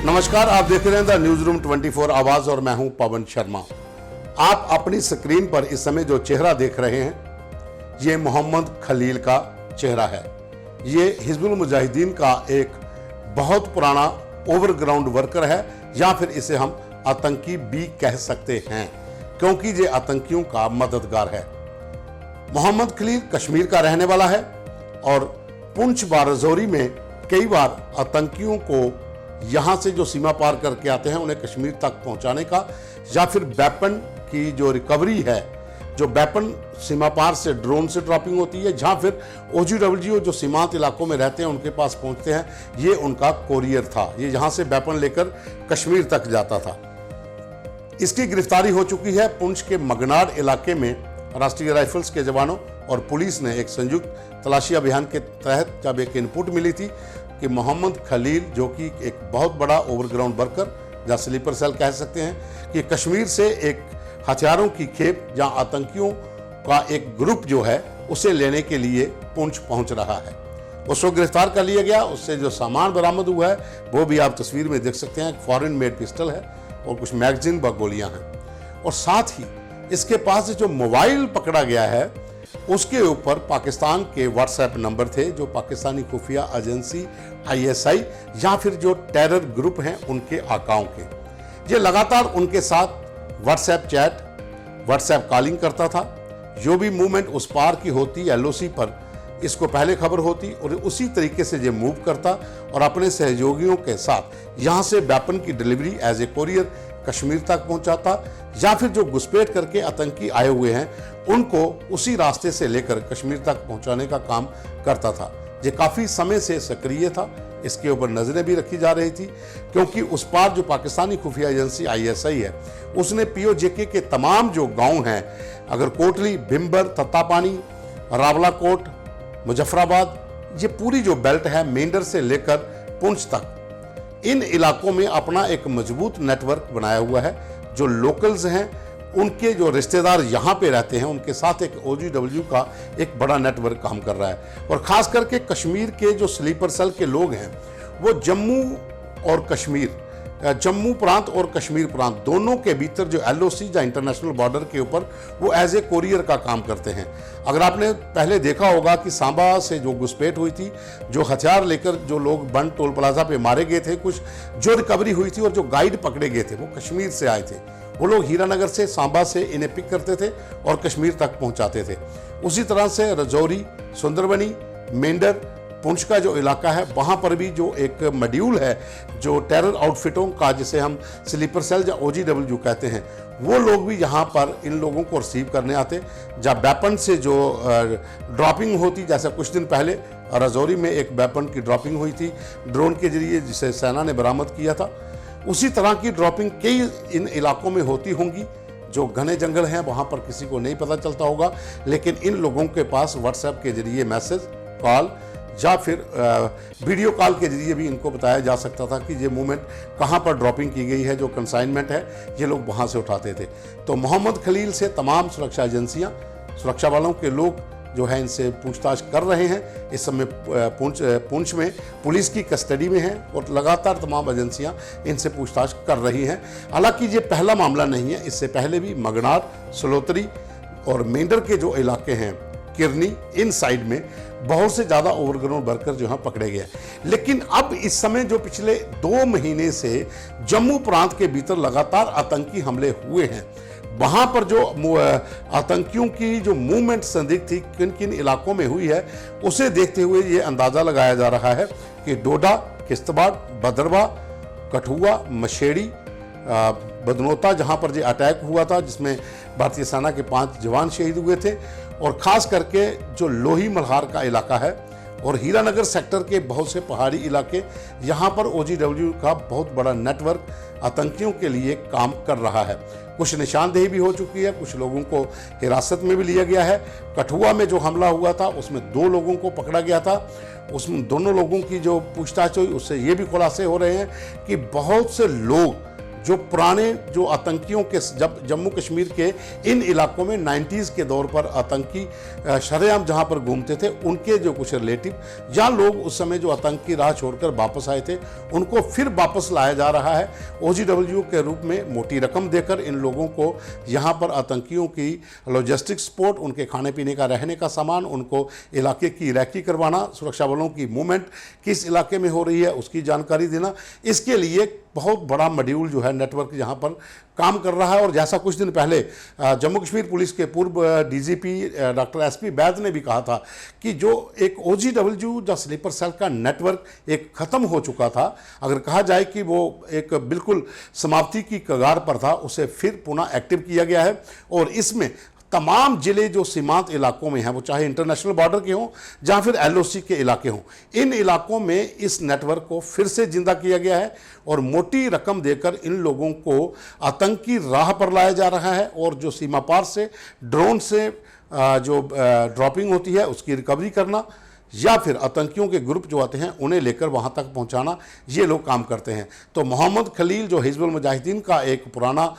नमस्कार, आप देख रहे हैं द न्यूज रूम 24 आवाज और मैं हूं पवन शर्मा। आप अपनी स्क्रीन पर इस समय जो चेहरा देख रहे हैं ये मोहम्मद खलील का चेहरा है। ये हिजबुल मुजाहिदीन का एक बहुत पुराना ओवरग्राउंड वर्कर है या फिर इसे हम आतंकी भी कह सकते हैं क्योंकि ये आतंकियों का मददगार है। मोहम्मद खलील कश्मीर का रहने वाला है और पुंछ बाराजोरी में कई बार आतंकियों को यहां से जो सीमा पार करके आते हैं उन्हें कश्मीर तक पहुंचाने का या फिर वेपन की जो रिकवरी है, जो वेपन सीमा पार से ड्रोन से ड्रॉपिंग होती है, जहां फिर OGWGO जो सीमांत इलाकों में रहते हैं उनके पास पहुंचते हैं, ये उनका कोरियर था। ये यहां से वेपन लेकर कश्मीर तक जाता था। इसकी गिरफ्तारी हो चुकी है। पुंछ के मगनाड इलाके में राष्ट्रीय राइफल्स के जवानों और पुलिस ने एक संयुक्त तलाशी अभियान के तहत जब एक इनपुट मिली थी कि मोहम्मद खलील, जो कि एक बहुत बड़ा ओवरग्राउंड वर्कर या स्लीपर सेल कह सकते हैं, कि कश्मीर से एक हथियारों की खेप या आतंकियों का एक ग्रुप जो है उसे लेने के लिए पुंछ पहुंच रहा है, उसको गिरफ्तार कर लिया गया। उससे जो सामान बरामद हुआ है वो भी आप तस्वीर में देख सकते हैं। फॉरेन मेड पिस्टल है और कुछ मैगजीन व गोलियां हैं और साथ ही इसके पास से जो मोबाइल पकड़ा गया है उसके ऊपर पाकिस्तान के व्हाट्सएप नंबर थे, जो पाकिस्तानी खुफिया एजेंसी ISI या फिर जो टेरर ग्रुप हैं उनके आकाओं के। ये लगातार उनके साथ व्हाट्सएप चैट, व्हाट्सएप कॉलिंग करता था। जो भी मूवमेंट उस पार की होती LOC पर इसको पहले खबर होती और उसी तरीके से ये मूव करता और अपने सहयोगियों के साथ यहाँ से वेपन की delivery as a courier Kashmir तक पहुंचाता या फिर जो घुसपैठ करके आतंकी आए हुए हैं उनको उसी रास्ते से लेकर कश्मीर तक पहुंचाने का काम करता था। ये काफी समय से सक्रिय था, इसके ऊपर नजरें भी रखी जा रही थी क्योंकि उस पार जो पाकिस्तानी खुफिया एजेंसी ISI है उसने POJK के तमाम जो गांव हैं, अगर कोटली, भिम्बर, तत्तापानी, रावलाकोट, मुजफ्फराबाद, ये पूरी जो बेल्ट है मेंढर से लेकर पुंछ तक, इन इलाकों में अपना एक मजबूत नेटवर्क बनाया हुआ है। जो लोकल्स हैं उनके जो रिश्तेदार यहाँ पे रहते हैं उनके साथ एक OGWGO का एक बड़ा नेटवर्क काम कर रहा है। और खास करके कश्मीर के जो स्लीपर सेल के लोग हैं वो जम्मू और कश्मीर, जम्मू प्रांत और कश्मीर प्रांत दोनों के भीतर जो LOC या इंटरनेशनल बॉर्डर के ऊपर वो एज ए कोरियर का काम करते हैं। अगर आपने पहले देखा होगा कि सांबा से जो घुसपैठ हुई थी, जो हथियार लेकर जो लोग बंद टोल प्लाजा पे मारे गए थे, कुछ जो रिकवरी हुई थी और जो गाइड पकड़े गए थे वो कश्मीर से आए थे। वो लोग हीरानगर से, सांबा से इन्हें पिक करते थे और कश्मीर तक पहुंचाते थे। उसी तरह से रजौरी, सुंदरबनी, मेंढर, पुंछ का जो इलाका है वहाँ पर भी जो एक मॉड्यूल है जो टेरर आउटफिटों का, जिसे हम स्लीपर सेल या OGWGO कहते हैं, वो लोग भी यहाँ पर इन लोगों को रिसीव करने आते। जब वेपन से जो ड्रॉपिंग होती, जैसे कुछ दिन पहले रजौरी में एक वेपन की ड्रॉपिंग हुई थी ड्रोन के जरिए जिसे सेना ने बरामद किया था, उसी तरह की ड्रॉपिंग कई इन इलाकों में होती होंगी। जो घने जंगल हैं वहाँ पर किसी को नहीं पता चलता होगा, लेकिन इन लोगों के पास व्हाट्सएप के जरिए मैसेज, कॉल या फिर वीडियो कॉल के जरिए भी इनको बताया जा सकता था कि ये मूवमेंट कहाँ पर ड्रॉपिंग की गई है, जो कंसाइनमेंट है ये लोग वहाँ से उठाते थे। तो मोहम्मद खलील से तमाम सुरक्षा एजेंसियाँ, सुरक्षा वालों के लोग जो है इनसे पूछताछ कर रहे हैं। इस समय पुंछ में पुलिस की कस्टडी में है और लगातार तमाम एजेंसियां इनसे पूछताछ कर रही हैं। हालांकि ये पहला मामला नहीं है, इससे पहले भी मगनाड, सलोतरी और मेंढर के जो इलाके हैं, किरनी, इन साइड में बहुत से ज़्यादा ओवरग्राउंड वर्कर जो हैं पकड़े गए। लेकिन अब इस समय जो पिछले 2 महीने से जम्मू प्रांत के भीतर लगातार आतंकी हमले हुए हैं, वहाँ पर जो आतंकियों की जो मूवमेंट संदिग्ध थी किन किन इलाकों में हुई है, उसे देखते हुए ये अंदाज़ा लगाया जा रहा है कि डोडा, किश्तवाड़, भदरवा, कठुआ, मशेड़ी, बदनोता, जहाँ पर ये अटैक हुआ था जिसमें भारतीय सेना के 5 जवान शहीद हुए थे, और ख़ास करके जो लोही मल्हार का इलाका है और हीरानगर सेक्टर के बहुत से पहाड़ी इलाके, यहाँ पर OGWGO का बहुत बड़ा नेटवर्क आतंकियों के लिए काम कर रहा है। कुछ निशानदेही भी हो चुकी है, कुछ लोगों को हिरासत में भी लिया गया है। कठुआ में जो हमला हुआ था उसमें 2 लोगों को पकड़ा गया था। उसमें दोनों लोगों की जो पूछताछ हुई उससे ये भी खुलासे हो रहे हैं कि बहुत से लोग जो पुराने जो आतंकियों के जब जम्मू कश्मीर के इन इलाकों में 90s के दौर पर आतंकी शरेआम जहां पर घूमते थे, उनके जो कुछ रिलेटिव या लोग उस समय जो आतंकी राह छोड़कर वापस आए थे, उनको फिर वापस लाया जा रहा है OGW के रूप में। मोटी रकम देकर इन लोगों को यहां पर आतंकियों की लॉजिस्टिक सपोर्ट, उनके खाने पीने का, रहने का सामान, उनको इलाके की रैकी करवाना, सुरक्षा बलों की मूवमेंट किस इलाके में हो रही है उसकी जानकारी देना, इसके लिए बहुत बड़ा मॉड्यूल जो है नेटवर्क यहाँ पर काम कर रहा है। और जैसा कुछ दिन पहले जम्मू कश्मीर पुलिस के पूर्व DGP डॉक्टर SP बैद ने भी कहा था कि जो एक OGW या स्लीपर सेल का नेटवर्क एक ख़त्म हो चुका था, अगर कहा जाए कि वो एक बिल्कुल समाप्ति की कगार पर था, उसे फिर पुनः एक्टिव किया गया है। और इसमें तमाम जिले जो सीमांत इलाकों में हैं, वो चाहे इंटरनेशनल बॉर्डर के हों या फिर LOC के इलाके हों, इन इलाकों में इस नेटवर्क को फिर से जिंदा किया गया है और मोटी रकम देकर इन लोगों को आतंकी राह पर लाया जा रहा है। और जो सीमा पार से ड्रोन से जो ड्रॉपिंग होती है उसकी रिकवरी करना, या फिर आतंकियों के ग्रुप जो आते हैं उन्हें लेकर वहां तक पहुंचाना, ये लोग काम करते हैं। तो मोहम्मद खलील जो हिजबुल मुजाहिदीन का एक पुराना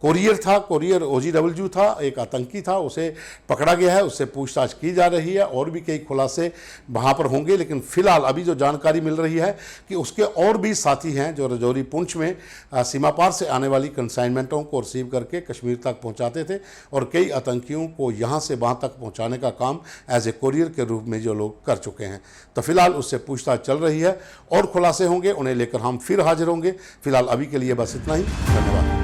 कोरियर था, कोरियर OGW था, एक आतंकी था, उसे पकड़ा गया है, उससे पूछताछ की जा रही है और भी कई खुलासे वहाँ पर होंगे। लेकिन फिलहाल अभी जो जानकारी मिल रही है कि उसके और भी साथी हैं जो रजौरी पुंछ में सीमा पार से आने वाली कंसाइनमेंटों को रिसीव करके कश्मीर तक पहुँचाते थे और कई आतंकियों को यहाँ से वहाँ तक पहुँचाने का काम एज ए कोरियर के रूप में जो लोग कर चुके हैं। तो फिलहाल उससे पूछताछ चल रही है और खुलासे होंगे, उन्हें लेकर हम फिर हाजिर होंगे। फिलहाल अभी के लिए बस इतना ही। धन्यवाद।